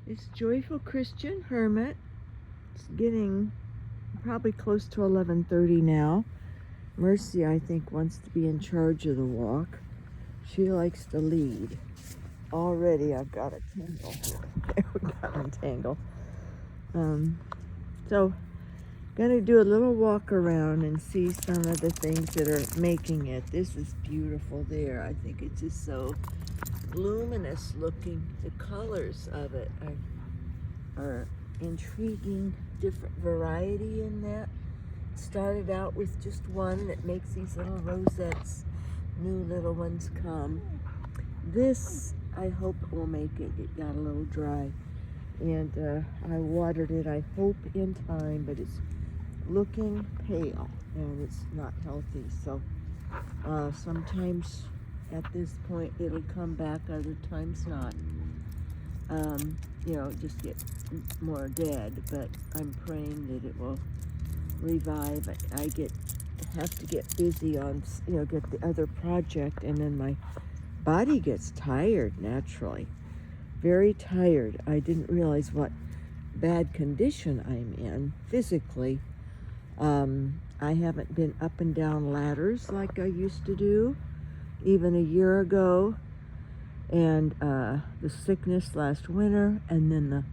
It's Joyful Christian Hermit. It's getting probably close to 11:30 now. Mercy, I think, wants to be in charge of the walk. She likes to lead. Already I've got a tangle. There we got a tangle. So gonna do a little walk around and see some of the things that are making it. This is beautiful there. I think it's just so luminous looking. The colors of it are intriguing. Different variety in that. Started out with just one that makes these little rosettes. New little ones come. This, I hope, will make it. It got a little dry. And I watered it, I hope, in time, but it's looking pale and it's not healthy. So sometimes at this point it'll come back, other times not. Just get more dead, but I'm praying that it will revive. I have to get busy on, get the other project, and then my body gets tired naturally. Very tired. I didn't realize what bad condition I'm in physically. I haven't been up and down ladders like I used to do, even a year ago. And the sickness last winter, and then the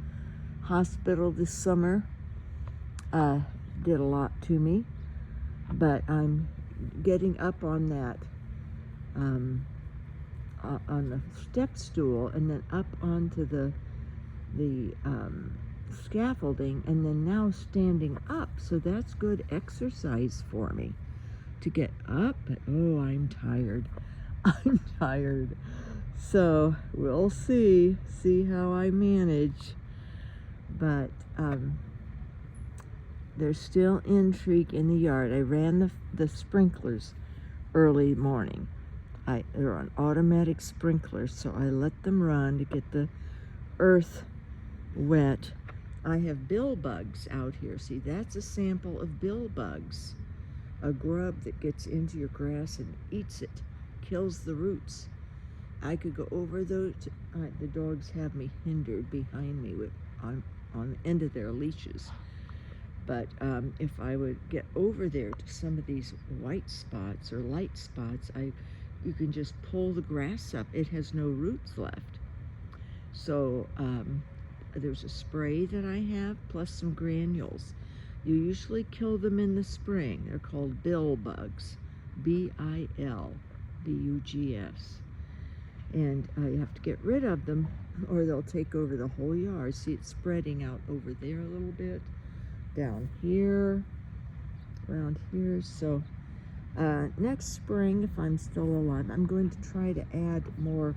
hospital this summer did a lot to me. But I'm getting up on that, on the step stool, and then up onto the scaffolding, and then now standing up. So that's good exercise for me to get up. But oh, I'm tired. I'm tired. So we'll see how I manage. But there's still intrigue in the yard. I ran the sprinklers early morning. They're on automatic sprinklers, so I let them run to get the earth wet. I have bill bugs out here. See, that's a sample of bill bugs, a grub that gets into your grass and eats it, kills the roots. I could go over those. The dogs have me hindered behind me on the end of their leashes. But if I would get over there to some of these white spots or light spots, you can just pull the grass up. It has no roots left. So there's a spray that I have, plus some granules. You usually kill them in the spring. They're called bill bugs, B-I-L-B-U-G-S. And you have to get rid of them or they'll take over the whole yard. See, it's spreading out over there a little bit, down here, around here. So next spring, if I'm still alive, I'm going to try to add more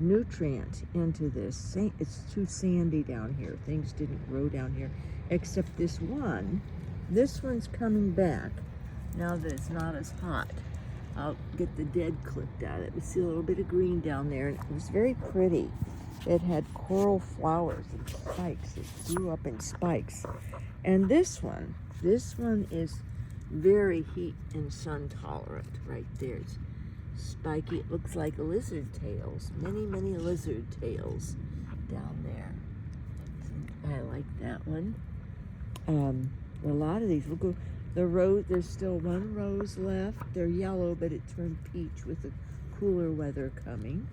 nutrient into this. It's too sandy down here. Things didn't grow down here, except this one. This one's coming back now that it's not as hot. I'll get the dead clipped out of it. We see a little bit of green down there, and it was very pretty. It had coral flowers and spikes. It grew up in spikes. And this one is very heat and sun tolerant right there. It's spiky. It looks like lizard tails. Many lizard tails down there. I like that one. A lot of these will go. The rose, there's still one rose left. They're yellow, but it turned peach with the cooler weather coming.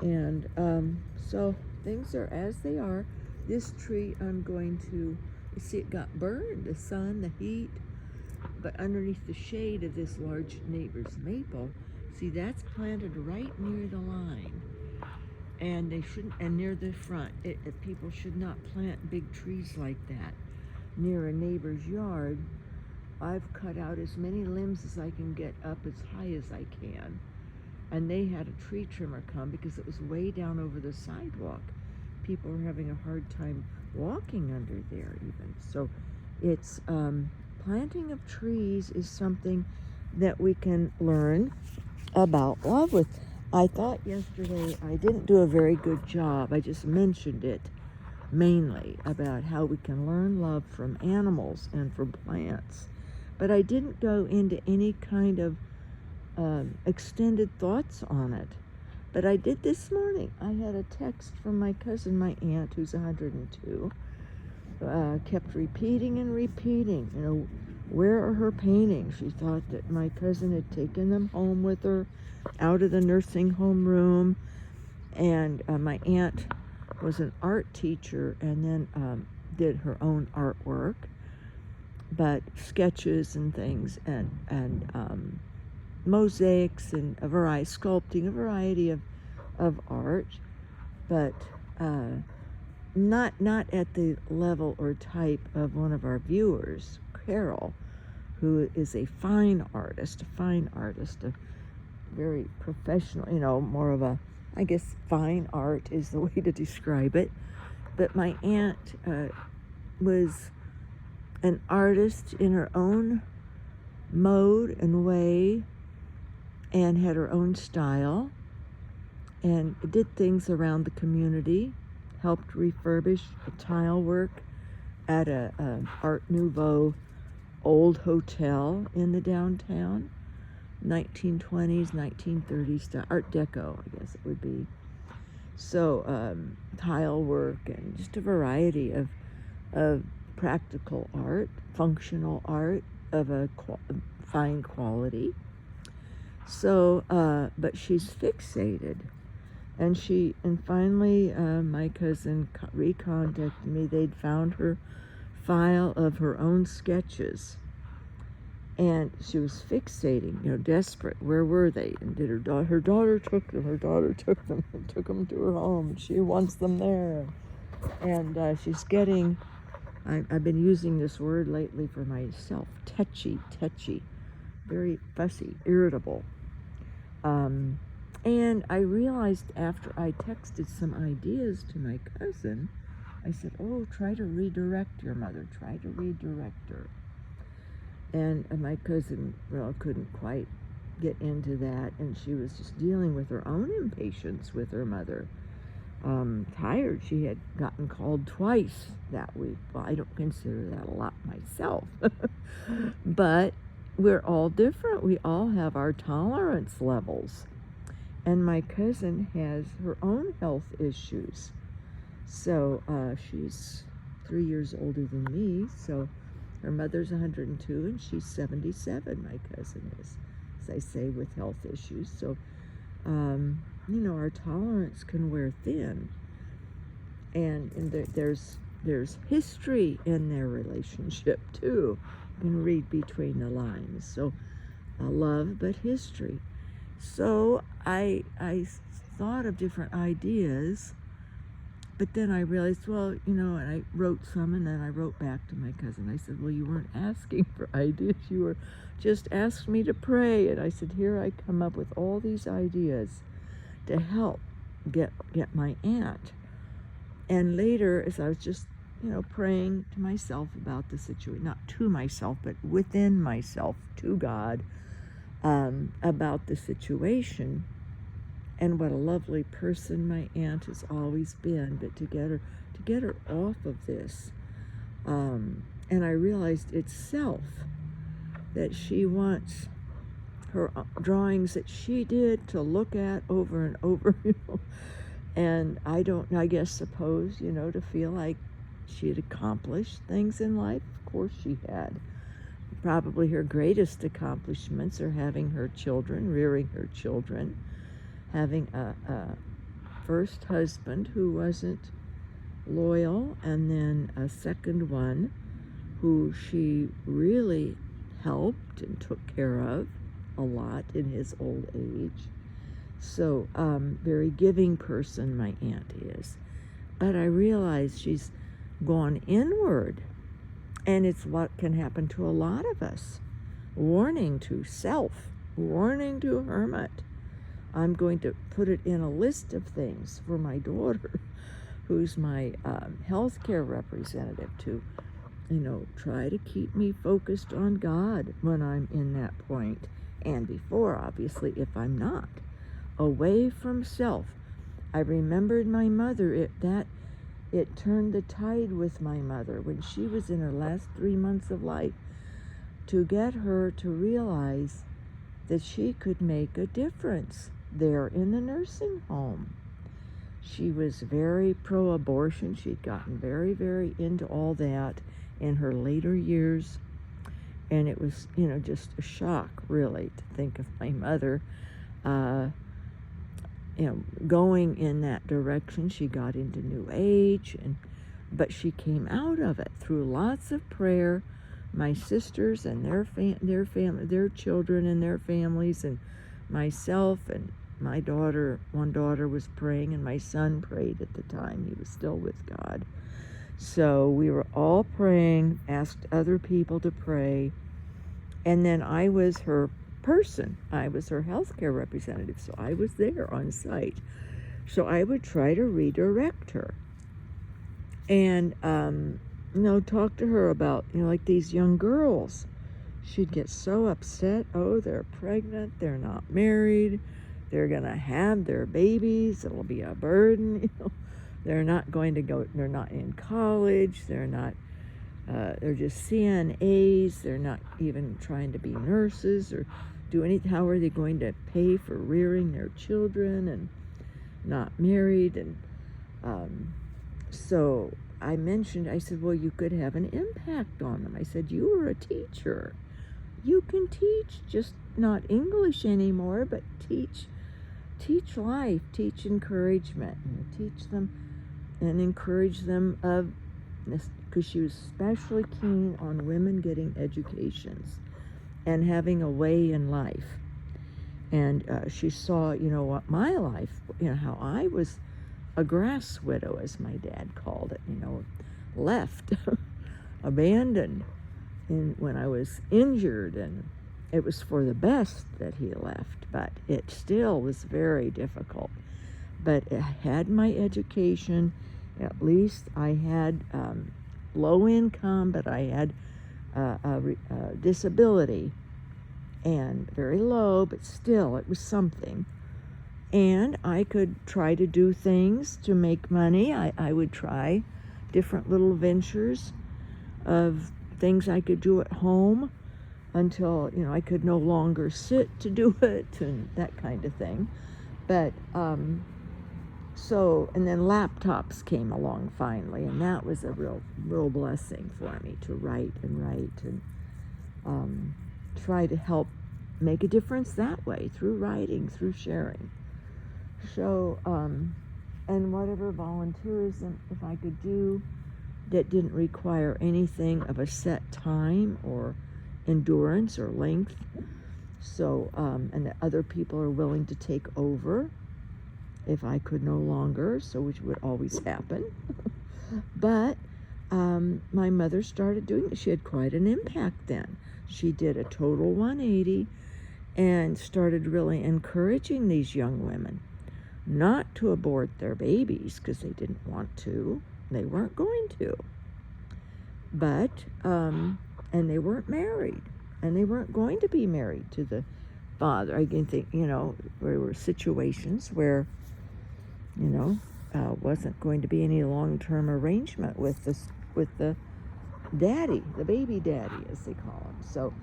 And so things are as they are. This tree I'm going to, you see it got burned, the sun, the heat, but underneath the shade of this large neighbor's maple, see, that's planted right near the line. And they shouldn't, and near the front, people should not plant big trees like that near a neighbor's yard. I've cut out as many limbs as I can get up as high as I can. And they had a tree trimmer come because it was way down over the sidewalk. People were having a hard time walking under there even. So it's planting of trees is something that we can learn about love with. I thought yesterday I didn't do a very good job. I just mentioned it mainly about how we can learn love from animals and from plants. But I didn't go into any kind of extended thoughts on it. But I did this morning. I had a text from my cousin, my aunt, who's 102, kept repeating and repeating, where are her paintings? She thought that my cousin had taken them home with her out of the nursing home room. And my aunt was an art teacher and then did her own artwork, but sketches and things and mosaics and sculpting, a variety of art, but not at the level or type of one of our viewers, Carol, who is a fine artist, a very professional, more of a, I guess fine art is the way to describe it. But my aunt was an artist in her own mode and way, and had her own style, and did things around the community, helped refurbish tile work at a Art Nouveau old hotel in the downtown, 1920s, 1930s style, Art Deco, I guess it would be. So tile work and just a variety of practical art, functional art of a fine quality. So, but she's fixated, and finally my cousin recontacted me. They'd found her file of her own sketches, and she was fixating, desperate. Where were they? And did her daughter took them. Her daughter took them and took them to her home, and she wants them there. And she's getting, I've been using this word lately for myself, touchy, very fussy, irritable. And I realized after I texted some ideas to my cousin, I said, try to redirect your mother, try to redirect her. And my cousin, couldn't quite get into that, and she was just dealing with her own impatience with her mother. Tired. She had gotten called twice that week. Well, I don't consider that a lot myself. But we're all different. We all have our tolerance levels. And my cousin has her own health issues. So she's 3 years older than me. So her mother's 102 and she's 77, my cousin is, as I say, with health issues. So, our tolerance can wear thin. And there's history in their relationship, too. You can read between the lines. So, love, but history. So I thought of different ideas, but then I realized, and I wrote some, and then I wrote back to my cousin. I said, you weren't asking for ideas. You were just asked me to pray. And I said, here I come up with all these ideas to help get my aunt. And later, as I was just, praying to myself about the situation, not to myself, but within myself, to God, about the situation, and what a lovely person my aunt has always been, but to get her off of this, and I realized it's self, that she wants her drawings that she did to look at over and over, and I suppose, to feel like she had accomplished things in life. Of course she had. Probably her greatest accomplishments are having her children, rearing her children, having a first husband who wasn't loyal, and then a second one who she really helped and took care of a lot in his old age. So, very giving person my aunt is. But I realize she's gone inward. And it's what can happen to a lot of us. Warning to self, warning to Hermit. I'm going to put it in a list of things for my daughter, who's my healthcare representative, to, try to keep me focused on God when I'm in that point, and before, obviously, if I'm not. Away from self. I remembered my mother, it turned the tide with my mother when she was in her last 3 months of life, to get her to realize that she could make a difference there in the nursing home. She was very pro-abortion. She'd gotten very, very into all that in her later years. And it was, just a shock, really, to think of my mother, going in that direction. She got into New Age, but she came out of it through lots of prayer. My sisters and their family, their children and their families, and myself and my daughter, one daughter was praying, and my son prayed at the time. He was still with God. So we were all praying, asked other people to pray, and then I was her person. I was her healthcare representative, so I was there on site. So I would try to redirect her and, talk to her about, like these young girls. She'd get so upset. Oh, they're pregnant, they're not married, they're going to have their babies, it'll be a burden, they're not going to go, they're not in college, they're just CNAs, they're not even trying to be nurses or do anything. How are they going to pay for rearing their children and not married? And so I said, well, you could have an impact on them. I said, you were a teacher. You can teach, just not English anymore, but teach life, teach encouragement, teach them and encourage them of this, because she was especially keen on women getting educations and having a way in life. And she saw, what my life, how I was a grass widow, as my dad called it, left, abandoned when I was injured, and it was for the best that he left, but it still was very difficult. But I had my education. At least I had low income, but I had a disability, and very low, but still it was something. And I could try to do things to make money. I would try different little ventures of things I could do at home until, I could no longer sit to do it and that kind of thing. But, and then laptops came along finally, and that was a real blessing for me to write and try to help make a difference that way, through writing, through sharing. So, and whatever volunteerism, if I could do, that didn't require anything of a set time or endurance or length. So, and that other people are willing to take over if I could no longer, so which would always happen. But my mother started doing it. She had quite an impact then. She did a total 180 and started really encouraging these young women not to abort their babies because they didn't want to. They weren't going to. But, and they weren't married. And they weren't going to be married to the father. I can think, there were situations where, wasn't going to be any long-term arrangement with the daddy, the baby daddy, as they call him. So,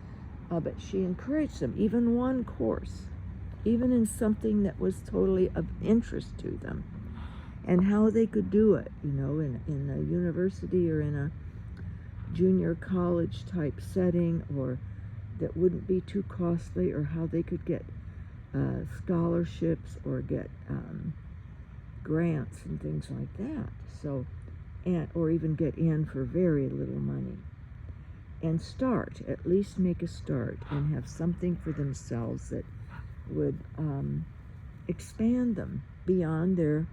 but she encouraged them, even one course, even in something that was totally of interest to them, and how they could do it, in a university or in a junior college type setting, or that wouldn't be too costly, or how they could get scholarships or get grants and things like that. So, or even get in for very little money. And at least make a start and have something for themselves that would expand them beyond their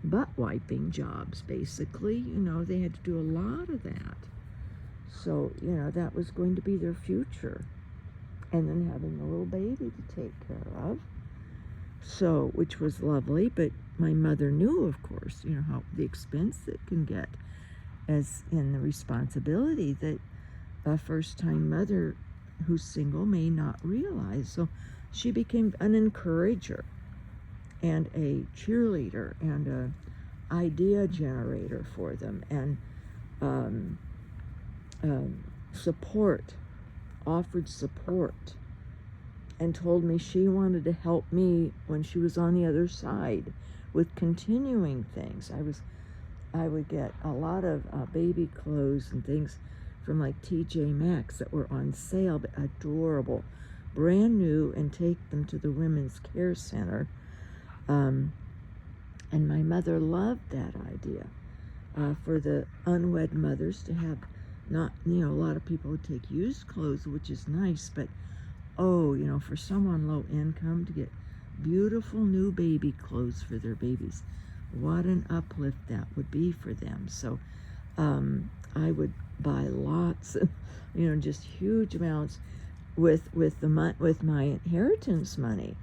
butt wiping jobs, basically. They had to do a lot of that. So, that was going to be their future. And then having a little baby to take care of. So, which was lovely, but my mother knew, of course, how the expense it can get, as in the responsibility that a first-time mother who's single may not realize. So she became an encourager and a cheerleader and a idea generator for them, and offered support and told me she wanted to help me when she was on the other side with continuing things. I would get a lot of baby clothes and things from like TJ Maxx that were on sale, but adorable, brand new, and take them to the Women's Care Center. And my mother loved that idea for the unwed mothers to have not, a lot of people would take used clothes, which is nice, but for someone low income to get beautiful new baby clothes for their babies, what an uplift that would be for them. So I would buy lots of, just huge amounts with my inheritance money.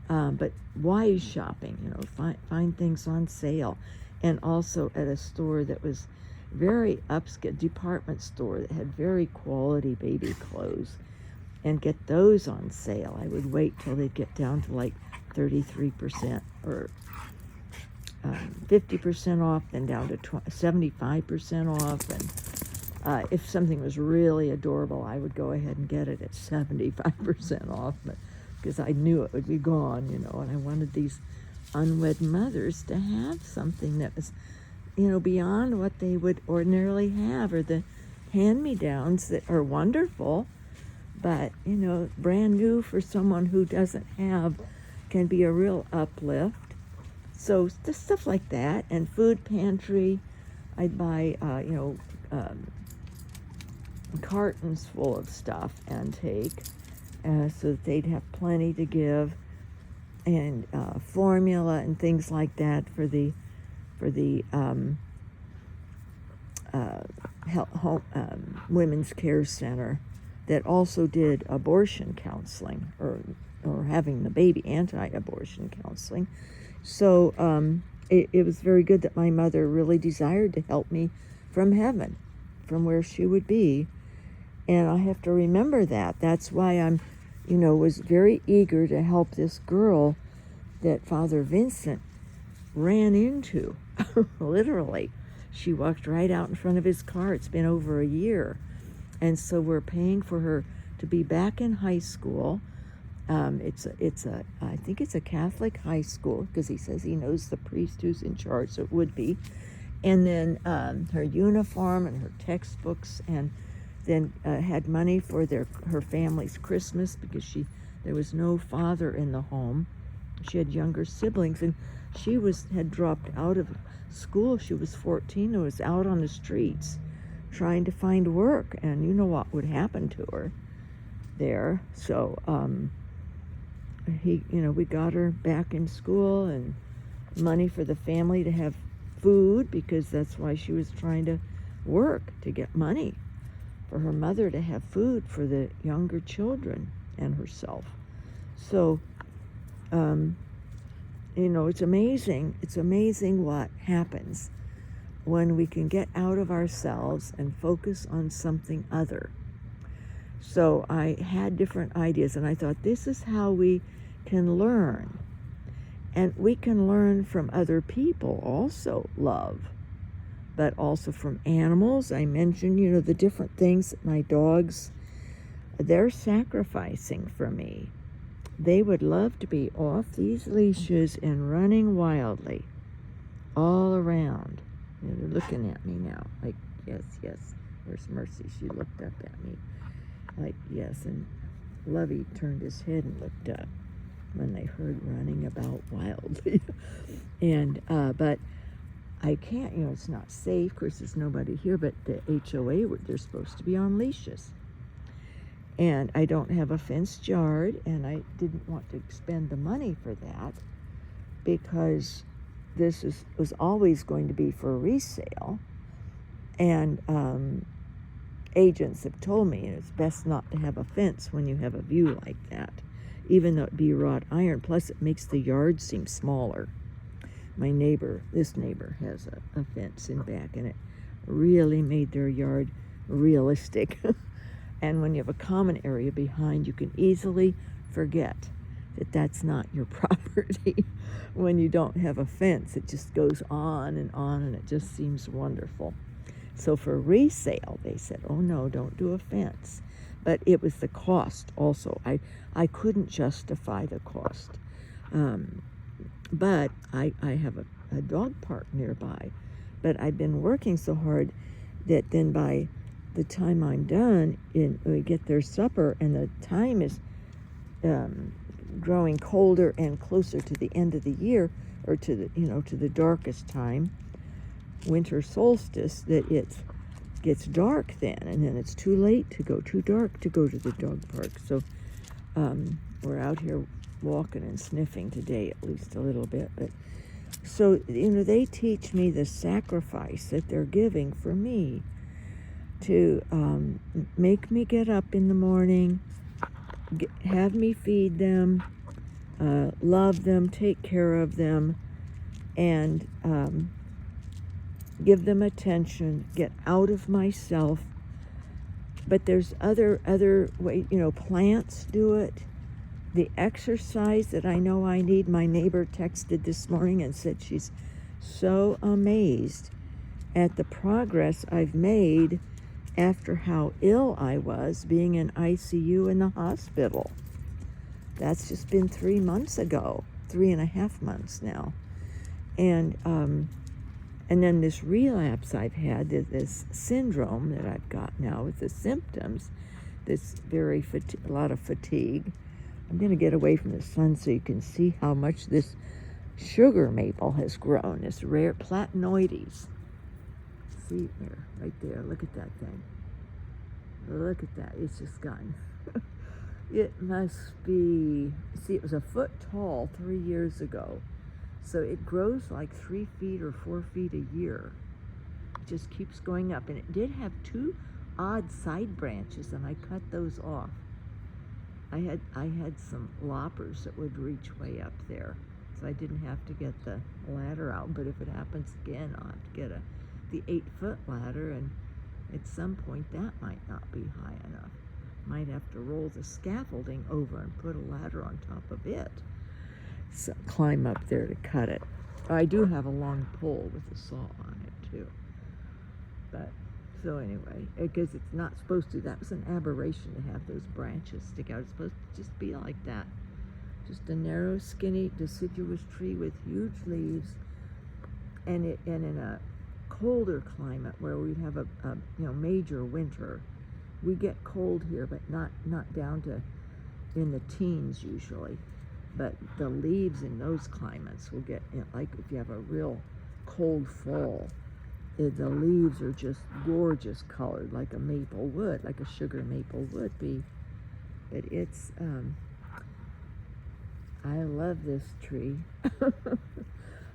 But wise shopping, find things on sale, and also at a store that was very upscale, department store that had very quality baby clothes, and get those on sale. I would wait till they'd get down to like 33% or 50% off, then down to 75% off. And if something was really adorable, I would go ahead and get it at 75% off, but because I knew it would be gone, and I wanted these unwed mothers to have something that was, beyond what they would ordinarily have, or the hand-me-downs that are wonderful, but, brand new for someone who doesn't have can be a real uplift. So just stuff like that. And food pantry, I'd buy, cartons full of stuff and take, so that they'd have plenty to give, and formula and things like that for the Women's Care Center that also did abortion counseling, or having the baby, anti-abortion counseling. So it was very good that my mother really desired to help me from heaven, from where she would be. And I have to remember that. That's why I'm, was very eager to help this girl that Father Vincent ran into, literally. She walked right out in front of his car. It's been over a year. And so we're paying for her to be back in high school. I think it's a Catholic high school, because he says he knows the priest who's in charge, so it would be. And then her uniform and her textbooks, and then had money for her family's Christmas, because there was no father in the home. She had younger siblings, and she had dropped out of school. She was 14 and was out on the streets trying to find work, and you know what would happen to her there. So we got her back in school, and money for the family to have food, because that's why she was trying to work, to get money for her mother to have food for the younger children and herself. So it's amazing. It's amazing what happens when we can get out of ourselves and focus on something other. So I had different ideas, and I thought, this is how we can learn. And we can learn from other people also, love, but also from animals. I mentioned, the different things that my dogs, they're sacrificing for me. They would love to be off these leashes and running wildly all around. They're looking at me now, like, yes, where's Mercy? She looked up at me, like, yes, and Lovey turned his head and looked up when they heard running about wildly. And, but I can't, it's not safe. Of course, there's nobody here, but the HOA, they're supposed to be on leashes. And I don't have a fenced yard, and I didn't want to expend the money for that, because this was always going to be for resale. And agents have told me it's best not to have a fence when you have a view like that, even though it be wrought iron. Plus, it makes the yard seem smaller. This neighbor has a fence in back, and it really made their yard realistic. And when you have a common area behind, you can easily forget that that's not your property. When you don't have a fence, it just goes on, and it just seems wonderful. So for resale, they said, oh no, don't do a fence. but it was the cost also. I couldn't justify the cost. But I have a dog park nearby. But I've been working so hard that then by the time I'm done, we get their supper, and the time is growing colder and closer to the end of the year, or to the darkest time, winter solstice, that it gets dark then, and then it's too dark to go to the dog park. So we're out here walking and sniffing today, at least a little bit. But so they teach me the sacrifice that they're giving for me to make me get up in the morning, have me feed them, love them, take care of them, and give them attention, get out of myself. But there's other way, plants do it. The exercise that I know I need, my neighbor texted this morning and said she's so amazed at the progress I've made after how ill I was being in ICU in the hospital. That's just been 3 months ago, 3.5 months now. And then this relapse I've had, this syndrome that I've got now with the symptoms, this a lot of fatigue. I'm going to get away from the sun so you can see how much this sugar maple has grown, this rare platanoides. See there, right there, look at that thing. Look at that, it's just gotten, it must be, see, it was a foot tall 3 years ago. So it grows like 3 feet or 4 feet a year. It just keeps going up. And it did have 2 odd side branches, and I cut those off. I had some loppers that would reach way up there, so I didn't have to get the ladder out. But if it happens again, I'll have to get the 8-foot ladder, and at some point that might not be high enough. Might have to roll the scaffolding over and put a ladder on top of it. So climb up there to cut it. I do have a long pole with a saw on it too. But so anyway, because it's not supposed to, that was an aberration to have those branches stick out. It's supposed to just be like that. Just a narrow, skinny, deciduous tree with huge leaves. And in a colder climate where we'd have a major winter, we get cold here, but not down to in the teens usually. But the leaves in those climates will get, like if you have a real cold fall, the leaves are just gorgeous colored, like a maple would, like a sugar maple would be. But it's, I love this tree.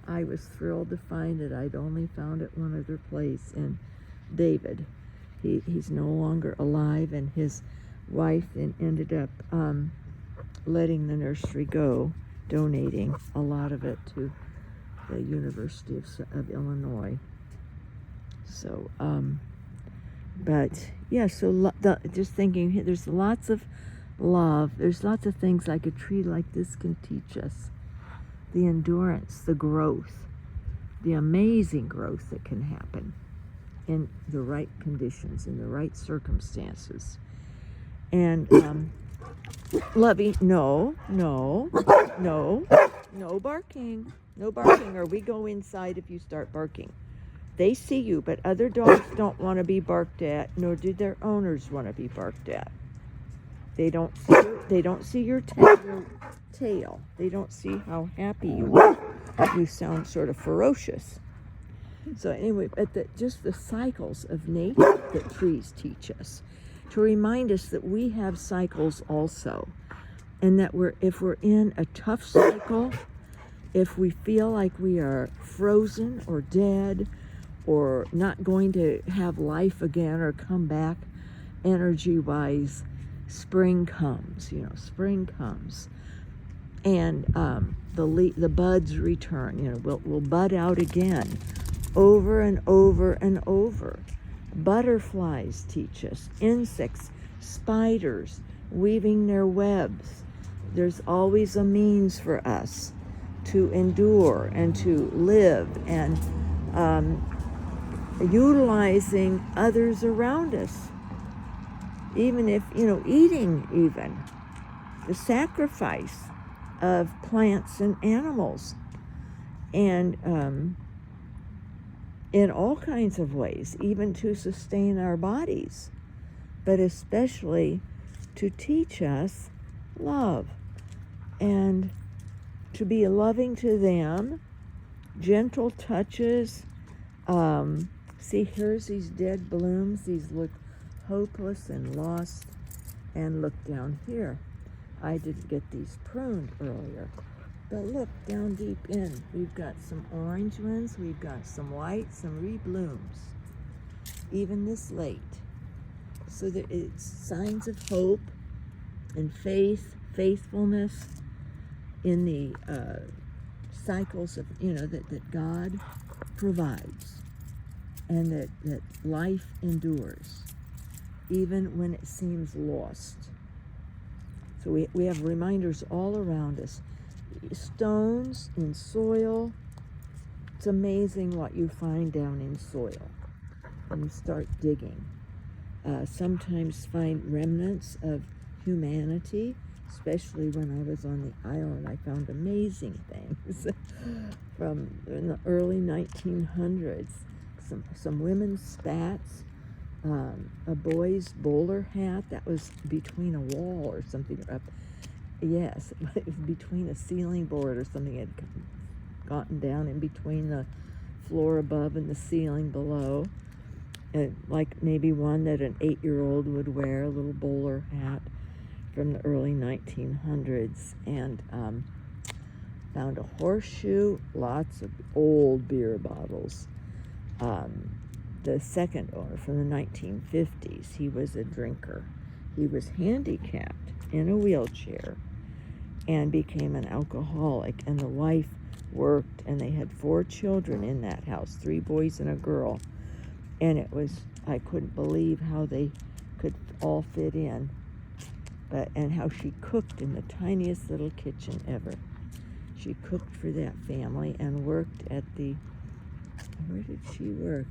I was thrilled to find it. I'd only found it one other place. And David, he's no longer alive, and his wife then ended up letting the nursery go, donating a lot of it to the University of Illinois. So, but yeah, so just thinking, there's lots of love. There's lots of things like a tree like this can teach us. The endurance, the growth, the amazing growth that can happen in the right conditions, in the right circumstances. And Lovey, no barking. No barking, or we go inside if you start barking. They see you, but other dogs don't want to be barked at, nor do their owners want to be barked at. They don't see your tail. They don't see how happy you are. You sound sort of ferocious. So anyway, but just the cycles of nature that trees teach us, to remind us that we have cycles also, and that if we're in a tough cycle, if we feel like we are frozen or dead or not going to have life again or come back energy-wise, spring comes, spring comes. And the buds return, we'll bud out again over and over and over. Butterflies teach us, insects, spiders, weaving their webs. There's always a means for us to endure and to live, and utilizing others around us. even if, eating even, the sacrifice of plants and animals, and in all kinds of ways, even to sustain our bodies, but especially to teach us love and to be loving to them, gentle touches. See, here's these dead blooms. These look hopeless and lost. And look down here. I didn't get these pruned earlier. But look, down deep in, we've got some orange ones, we've got some white, some reblooms, even this late. So that it's signs of hope and faith, faithfulness in the cycles of, that God provides, and that life endures, even when it seems lost. So we have reminders all around us. Stones in soil. It's amazing what you find down in soil when you start digging. Sometimes find remnants of humanity, especially when I was on the island. I found amazing things from in the early 1900s. Some women's spats, a boy's bowler hat that was between a wall or something up. Yes, it was between a ceiling board or something. It had gotten down in between the floor above and the ceiling below. Like maybe one that an 8-year-old would wear, a little bowler hat from the early 1900s. And found a horseshoe, lots of old beer bottles. The second owner from the 1950s, he was a drinker. He was handicapped in a wheelchair and became an alcoholic, and the wife worked, and they had 4 children in that house, 3 boys and a girl. And I couldn't believe how they could all fit in, and how she cooked in the tiniest little kitchen ever. She cooked for that family and worked at where did she work?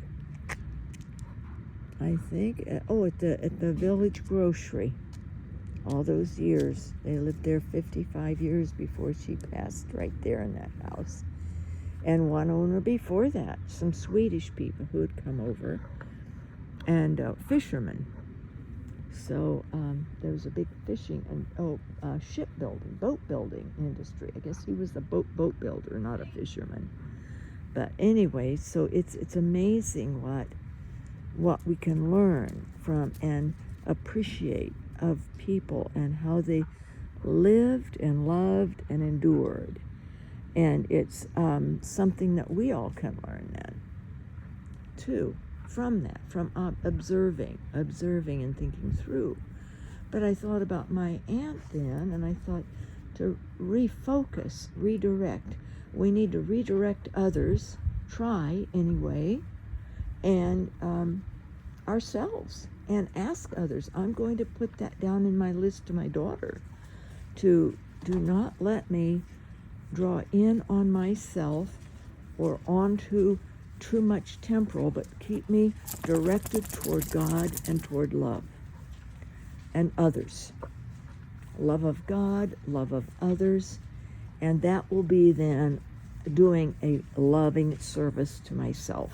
I think, at the village grocery. All those years. They lived there 55 years before she passed, right there in that house. And one owner before that, some Swedish people who had come over, and fishermen. So there was a big fishing and shipbuilding, boat building industry. I guess he was the boat builder, not a fisherman. But anyway, so it's amazing what we can learn from and appreciate of people and how they lived and loved and endured. And it's something that we all can learn then too, from observing and thinking through. But I thought about my aunt then, and I thought to refocus, redirect. We need to redirect others, try anyway, and ourselves, and ask others. I'm going to put that down in my list to my daughter, to do not let me draw in on myself or onto too much temporal, but keep me directed toward God and toward love and others. Love of God, love of others, and that will be then doing a loving service to myself.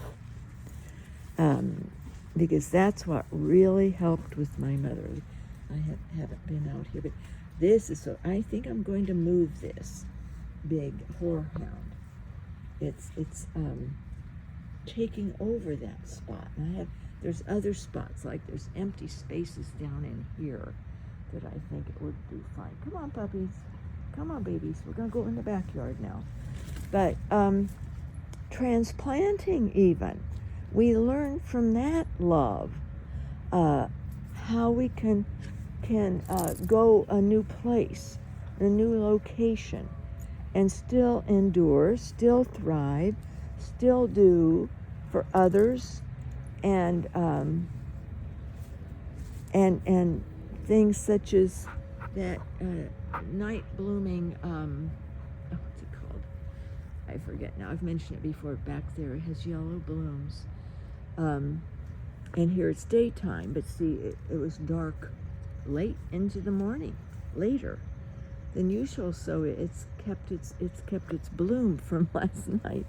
Because that's what really helped with my mother. I haven't been out here, but this is I think I'm going to move this big horehound. It's taking over that spot. And there's other spots, like there's empty spaces down in here that I think it would do fine. Come on, puppies. Come on, babies. We're going to go in the backyard now. But transplanting even. We learn from that love how we can go a new place, a new location, and still endure, still thrive, still do for others, and things such as that night blooming. What's it called? I forget now. I've mentioned it before. Back there, it has yellow blooms. And here it's daytime, but see, it was dark late into the morning, later than usual. So it's kept its bloom from last night.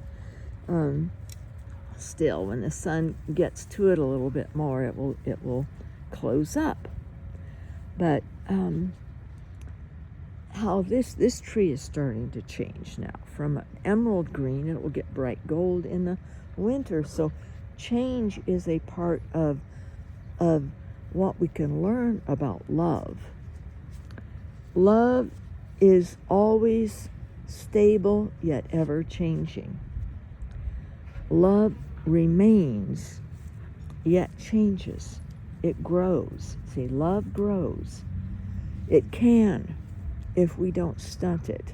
Still, when the sun gets to it a little bit more, it will close up. But how this tree is starting to change now. From an emerald green, it will get bright gold in the winter. So change is a part of what we can learn about love. Love is always stable yet ever changing. Love remains yet changes. It grows. See, love grows. It can if we don't stunt it.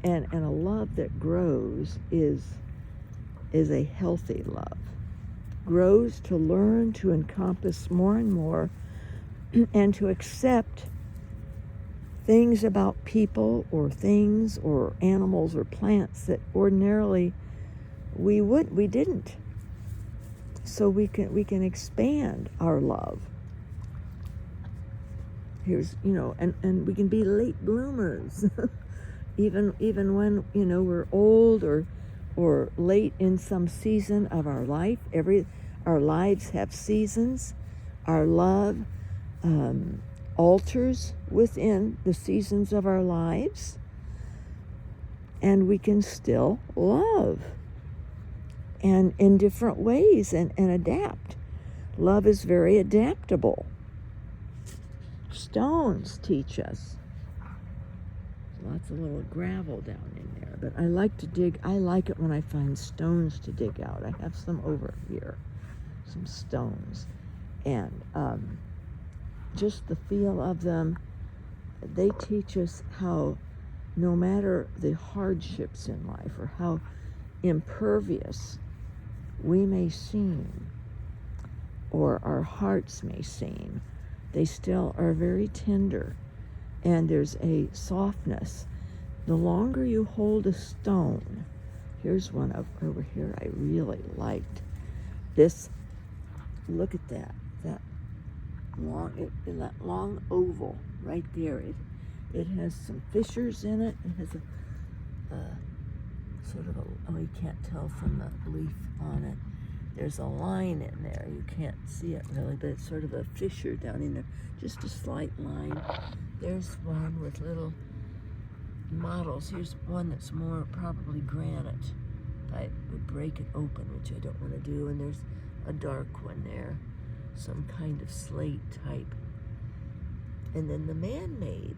And a love that grows is a healthy love. Grows to learn to encompass more and more and to accept things about people or things or animals or plants that ordinarily we didn't. So we can expand our love. Here's, and we can be late bloomers, even when, we're old or late in some season of our life. Our lives have seasons. Our love alters within the seasons of our lives, and we can still love, and in different ways, and adapt. Love is very adaptable. Stones teach us. Lots of little gravel down in there, but I like to dig. I like it when I find stones to dig out. I have some over here, some stones, and just the feel of them. They teach us how, no matter the hardships in life or how impervious we may seem, or our hearts may seem, they still are very tender, and there's a softness. The longer you hold a stone, here's one over here I really liked. This, look at that long oval right there. It has some fissures in it. It has sort of you can't tell from the leaf on it. There's a line in there. You can't see it really, but it's sort of a fissure down in there. Just a slight line. There's one with little mottles. Here's one that's more probably granite. I would break it open, which I don't want to do. And there's a dark one there, some kind of slate type. And then the man-made,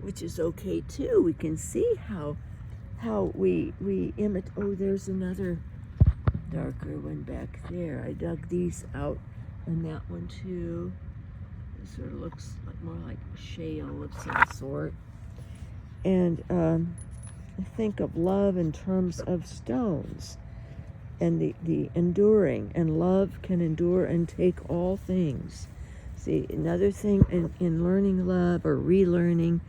which is okay too. We can see how we imitate. Oh, there's another darker one back there. I dug these out, and that one too. It sort of looks more like shale of some sort. And I think of love in terms of stones, and the enduring, and love can endure and take all things. See, another thing in learning love or relearning,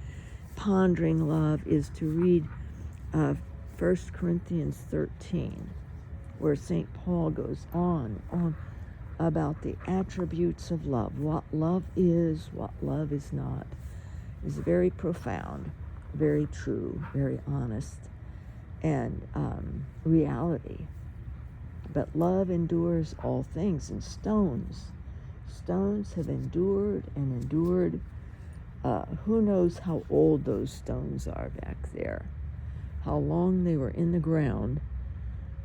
pondering love, is to read 1 Corinthians 13, where St. Paul goes on about the attributes of love, what love is, what love is not. It's very profound, very true, very honest, and reality. But love endures all things. And stones have endured and endured. Who knows how old those stones are back there, how long they were in the ground,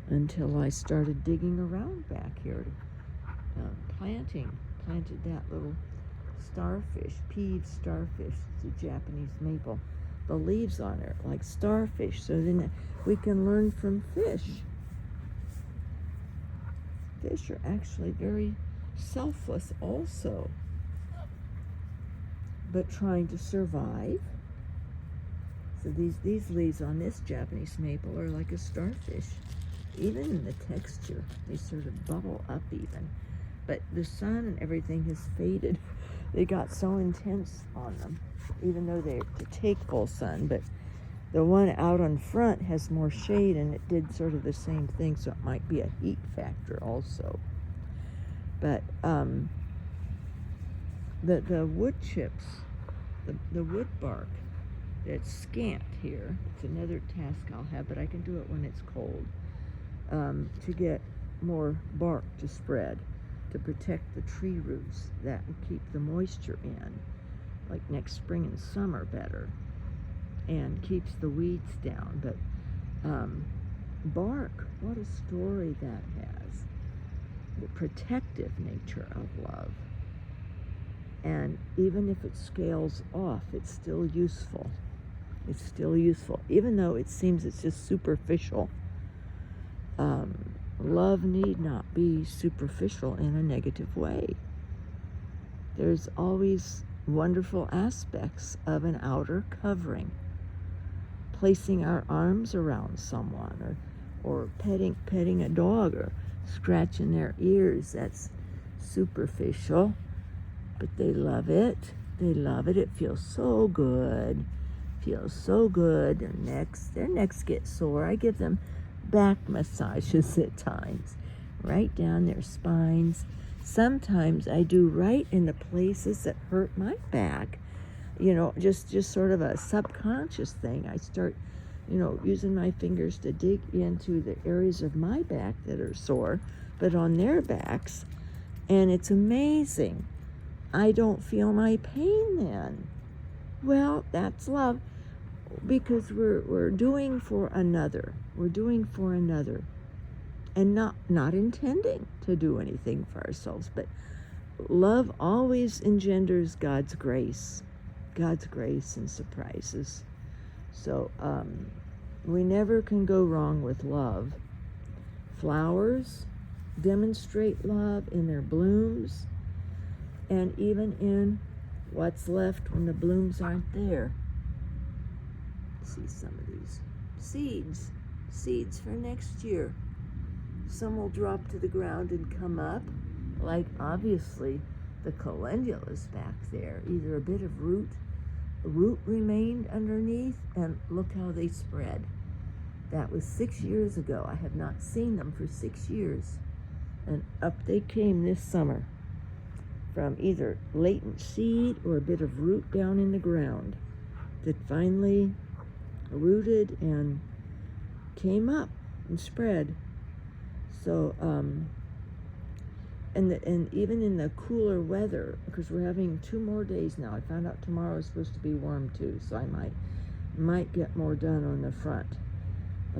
until I started digging around back here, planted that little starfish, peeved starfish. It's a Japanese maple. The leaves on it are like starfish, so then we can learn from fish. Fish are actually very selfless also, but trying to survive. So these leaves on this Japanese maple are like a starfish. Even in the texture, they sort of bubble up even. But the sun and everything has faded. They got so intense on them, even though they're to take full sun. But the one out on front has more shade, and it did sort of the same thing, so it might be a heat factor also. But the wood chips, the wood bark that's scant here, it's another task I'll have, but I can do it when it's cold, to get more bark to spread, to protect the tree roots. That will keep the moisture in, like next spring and summer better, and keeps the weeds down. But bark, what a story that has. The protective nature of love. And even if it scales off, it's still useful. It's still useful, even though it seems it's just superficial. Love need not be superficial in a negative way. There's always wonderful aspects of an outer covering. Placing our arms around someone, or petting a dog, or scratching their ears, that's superficial, but they love it. They love it. It feels so good. Feels so good. Their necks get sore. I give them back massages at times, right down their spines. Sometimes I do right in the places that hurt my back. Just sort of a subconscious thing. I start, using my fingers to dig into the areas of my back that are sore, but on their backs, and it's amazing. I don't feel my pain then. Well, that's love, because we're doing for another. We're doing for another, and not intending to do anything for ourselves. But love always engenders God's grace and surprises. So we never can go wrong with love. Flowers demonstrate love in their blooms, and even in what's left when the blooms aren't there. See some of these seeds for next year. Some will drop to the ground and come up, like obviously the calendulas back there. Either a bit of root remained underneath, and look how they spread. That was 6 years ago. I have not seen them for 6 years, and up they came this summer from either latent seed or a bit of root down in the ground that finally rooted and came up and spread. So and even in the cooler weather, because we're having 2 more days now. I found out tomorrow is supposed to be warm too, so I might get more done on the front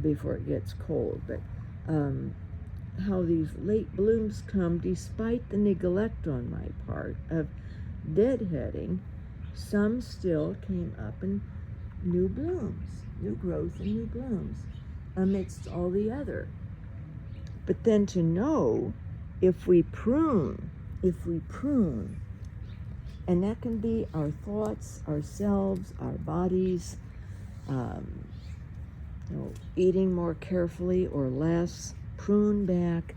before it gets cold. But how these late blooms come despite the neglect on my part of deadheading, some still came up in new blooms, new growth and new blooms amidst all the other. But then to know, if we prune, and that can be our thoughts, ourselves, our bodies, eating more carefully or less, prune back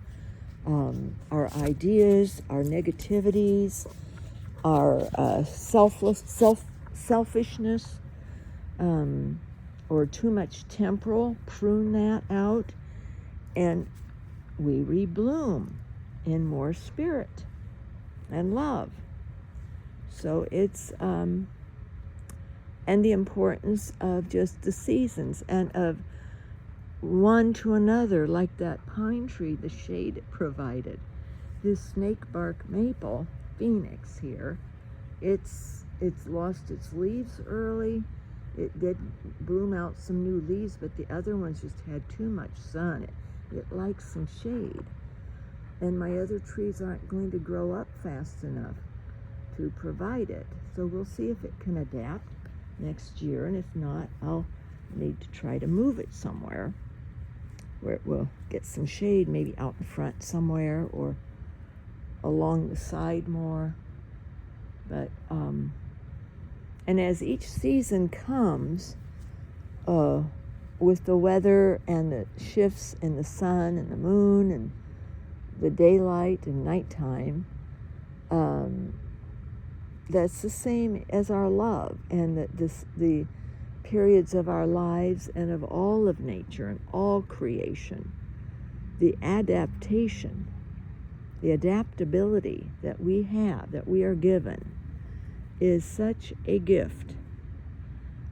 our ideas, our negativities, our selfishness, or too much temporal, prune that out, and we rebloom in more spirit and love. So it's and the importance of just the seasons and of one to another, like that pine tree, the shade it provided. This snake bark maple phoenix here, it's lost its leaves early. It did bloom out some new leaves, but the other ones just had too much sun. It likes some shade. And my other trees aren't going to grow up fast enough to provide it. So we'll see if it can adapt next year, and if not, I'll need to try to move it somewhere where it will get some shade, maybe out in front somewhere or along the side more. But and as each season comes, with the weather and the shifts in the sun and the moon and the daylight and nighttime, that's the same as our love, and the periods of our lives and of all of nature and all creation. The adaptation the adaptability that we have, that we are given, is such a gift.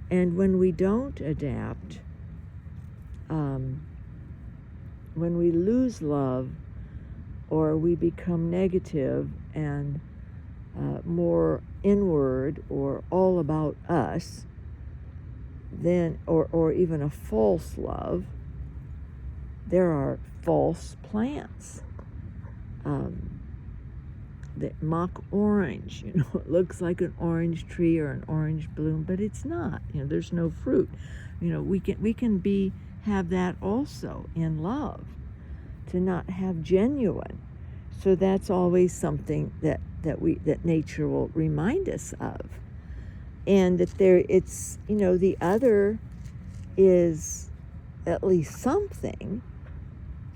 And when we don't adapt, when we lose love, or we become negative and more inward or all about us, then, or even a false love, there are false plants that mock orange. It looks like an orange tree or an orange bloom, but it's not. There's no fruit. We can have that also in love, to not have genuine. So that's always something that nature will remind us of, and that it's the other is at least something,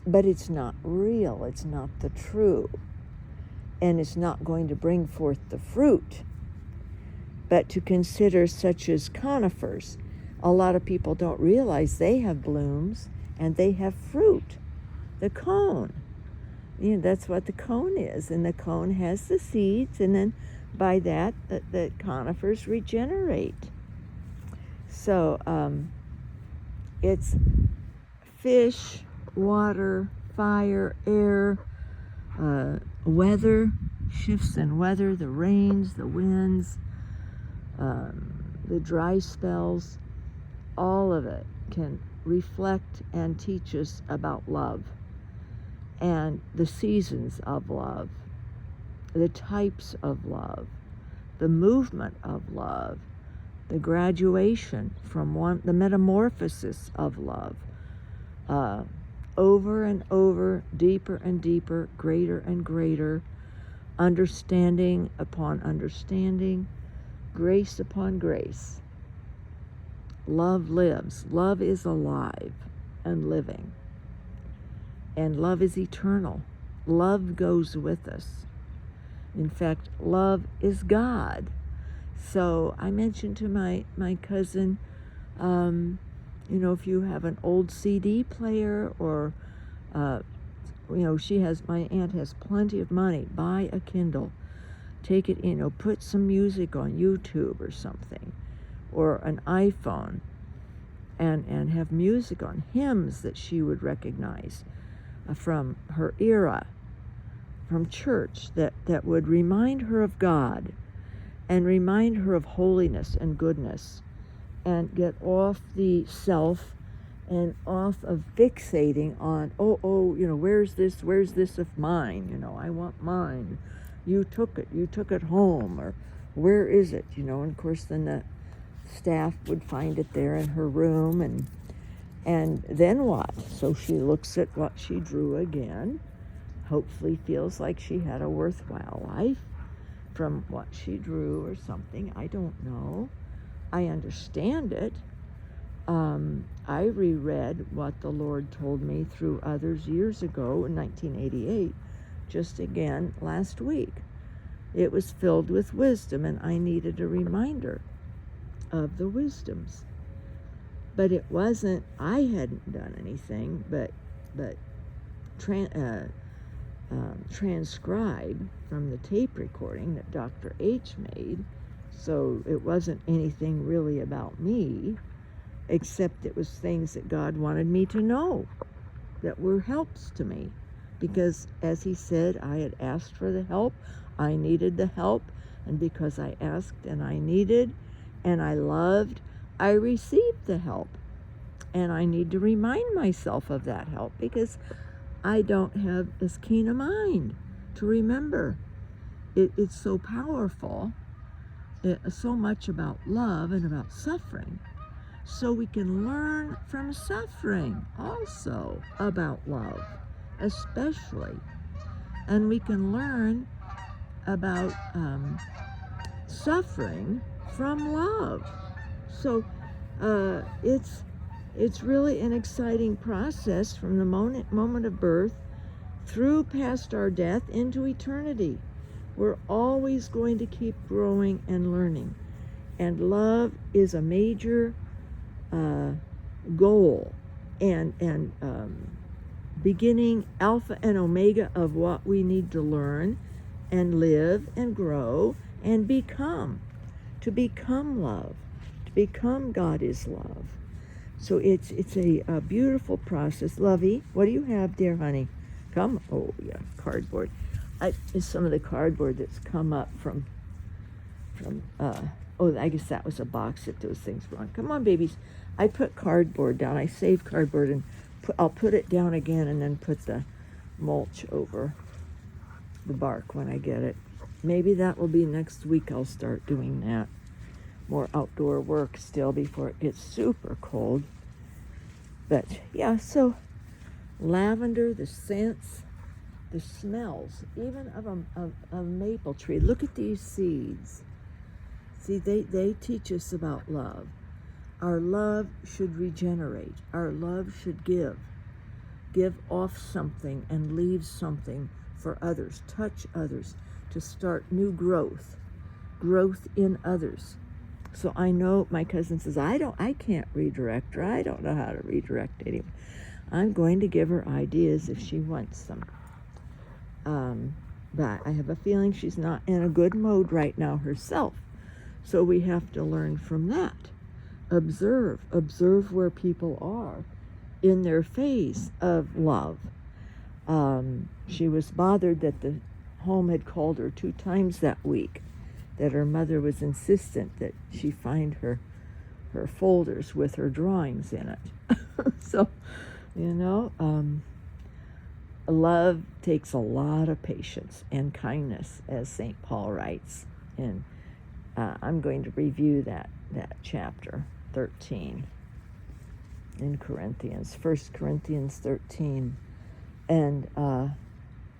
but it's not real. It's not the true, and it's not going to bring forth the fruit. But to consider such as conifers, a lot of people don't realize they have blooms and they have fruit. The cone, that's what the cone is, and the cone has the seeds, and then by that the conifers regenerate. So it's fish, water, fire, air, weather, shifts in weather, the rains, the winds, the dry spells, all of it can reflect and teach us about love, and the seasons of love, the types of love, the movement of love, the graduation from the metamorphosis of love, over and over, deeper and deeper, greater and greater, understanding upon understanding, grace upon grace. Love lives. Love is alive and living. And love is eternal. Love goes with us. In fact, love is God. So I mentioned to my cousin, if you have an old CD player, or, my aunt has plenty of money, buy a Kindle. Take it, put some music on YouTube or something, or an iPhone, and have music on, hymns that she would recognize from her era, from church, that would remind her of God and remind her of holiness and goodness, and get off the self and off of fixating on, where's this of mine? I want mine. You took it home, or where is it? And of course then the staff would find it there in her room, and then what? So she looks at what she drew again, hopefully feels like she had a worthwhile life from what she drew or something. I don't know. I understand it. I reread what the Lord told me through others years ago in 1988, just again last week. It was filled with wisdom, and I needed a reminder of the wisdoms. But it wasn't, I hadn't done anything but transcribe from the tape recording that Dr. H made. So it wasn't anything really about me, except it was things that God wanted me to know that were helps to me. Because as he said, I had asked for the help, I needed the help, and because I asked and I needed and I loved, I received the help. And I need to remind myself of that help, because I don't have as keen a mind to remember. It's so powerful, so much about love and about suffering. So we can learn from suffering also about love, especially. And we can learn about suffering from love. So it's really an exciting process from the moment of birth through past our death into eternity. We're always going to keep growing and learning. And love is a major goal and beginning, alpha and omega of what we need to learn and live and grow and become. To become love. To become God is love. So it's a beautiful process. Lovey, what do you have, dear honey? Come. Oh, yeah, cardboard. It's some of the cardboard that's come up from oh, I guess that was a box that those things were on. Come on, babies. I put cardboard down. I save cardboard, and I'll put it down again and then put the mulch over the bark when I get it. Maybe that will be next week. I'll start doing that. More outdoor work still before it gets super cold. But yeah, so lavender, the scents, the smells, even of a maple tree. Look at these seeds. See, they teach us about love. Our love should regenerate. Our love should give off something and leave something for others, touch others, to start new growth in others. So I know my cousin says, I can't redirect her. I don't know how to redirect anyone. I'm going to give her ideas if she wants them. But I have a feeling she's not in a good mode right now herself. So we have to learn from that. Observe where people are in their phase of love. She was bothered that the home had called her 2 times that week, that her mother was insistent that she find her folders with her drawings in it. So, love takes a lot of patience and kindness, as St. Paul writes. And I'm going to review that chapter 13 in Corinthians, 1 Corinthians 13. And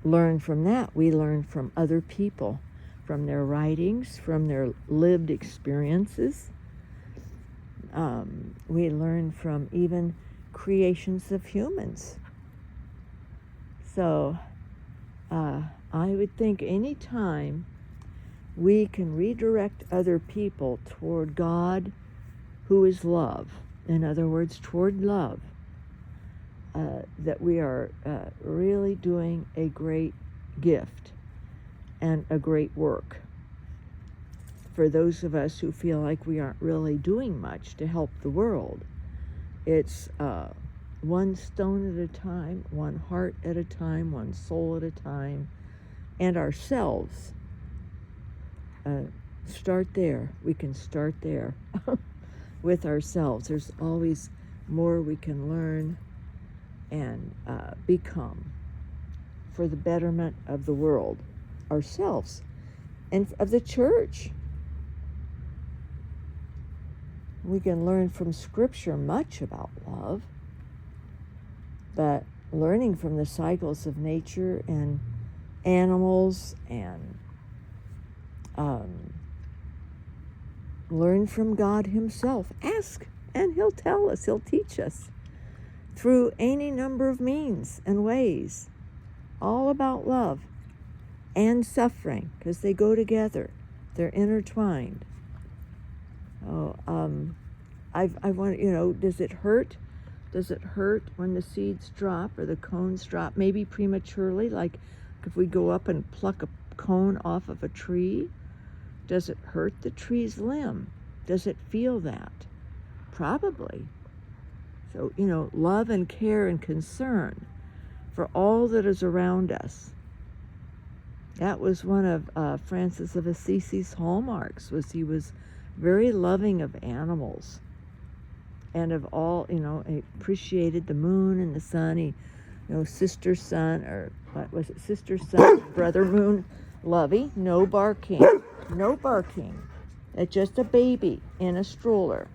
learn from that. We learn from other people, from their writings, from their lived experiences. We learn from even creations of humans. So I would think any time we can redirect other people toward God, who is love, in other words, toward love, that we are really doing a great gift and a great work for those of us who feel like we aren't really doing much to help the world. It's one stone at a time, one heart at a time, one soul at a time, and ourselves. Start there. We can start there with ourselves. There's always more we can learn and become for the betterment of the world, ourselves, and of the church. We can learn from Scripture much about love, but learning from the cycles of nature and animals, and learn from God himself. Ask, and he'll tell us, he'll teach us through any number of means and ways, all about love and suffering, because they go together. They're intertwined. I want, does it hurt? Does it hurt when the seeds drop or the cones drop, maybe prematurely, like if we go up and pluck a cone off of a tree? Does it hurt the tree's limb? Does it feel that? Probably. So, love and care and concern for all that is around us. That was one of Francis of Assisi's hallmarks, was he was very loving of animals and of all, he appreciated the moon and the sun. He, sister sun, or what was it, sister sun, brother moon, lovey, no barking. No barking. It's just a baby in a stroller.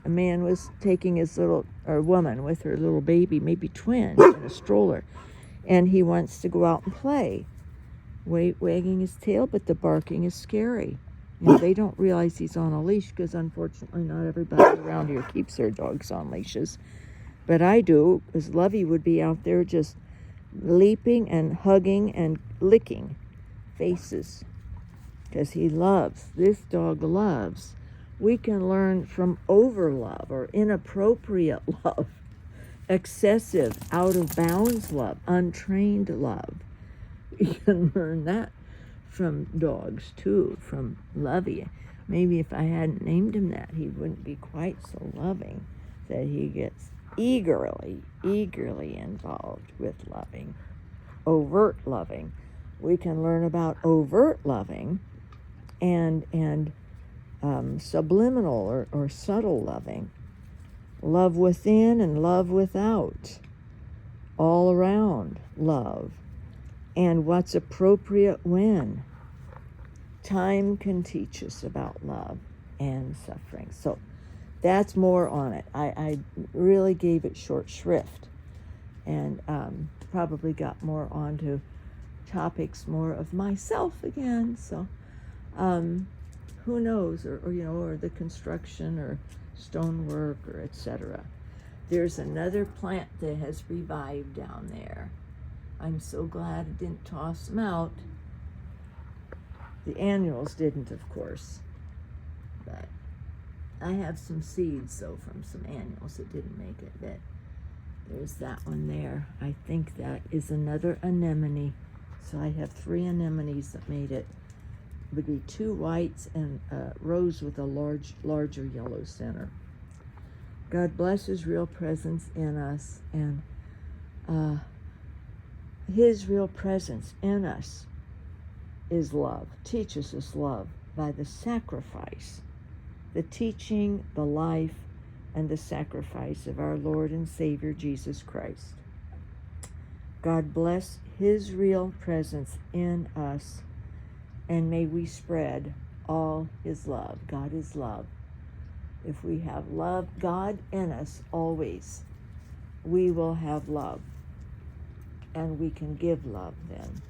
A man was taking his woman with her little baby, maybe twin, in a stroller. And he wants to go out and play, wagging his tail, but the barking is scary. They don't realize he's on a leash, because unfortunately not everybody around here keeps their dogs on leashes. But I do, because Lovey would be out there just leaping and hugging and licking faces, because he loves. This dog loves. We can learn from overlove or inappropriate love excessive, out of bounds love, untrained love. You can learn that from dogs too, from Lovey. Maybe if I hadn't named him that, he wouldn't be quite so loving, that he gets eagerly involved with loving, overt loving. We can learn about overt loving and subliminal or subtle loving. Love within and love without. All around love. And what's appropriate when. Time can teach us about love and suffering. So that's more on it. I really gave it short shrift and probably got more onto topics more of myself again. So who knows, or the construction or stonework or etc. There's another plant that has revived down there. I'm so glad I didn't toss them out. The annuals didn't, of course, but I have some seeds, though, from some annuals that didn't make it. But there's that one there. I think that is another anemone. So I have 3 anemones that made it. It would be 2 whites and a rose with a larger yellow center. God bless His real presence in us, and His real presence in us is love, teaches us love by the sacrifice, the teaching, the life, and the sacrifice of our Lord and Savior Jesus Christ. God bless His real presence in us, and may we spread all His love. God is love. If we have love, God in us always, we will have love, and we can give love then.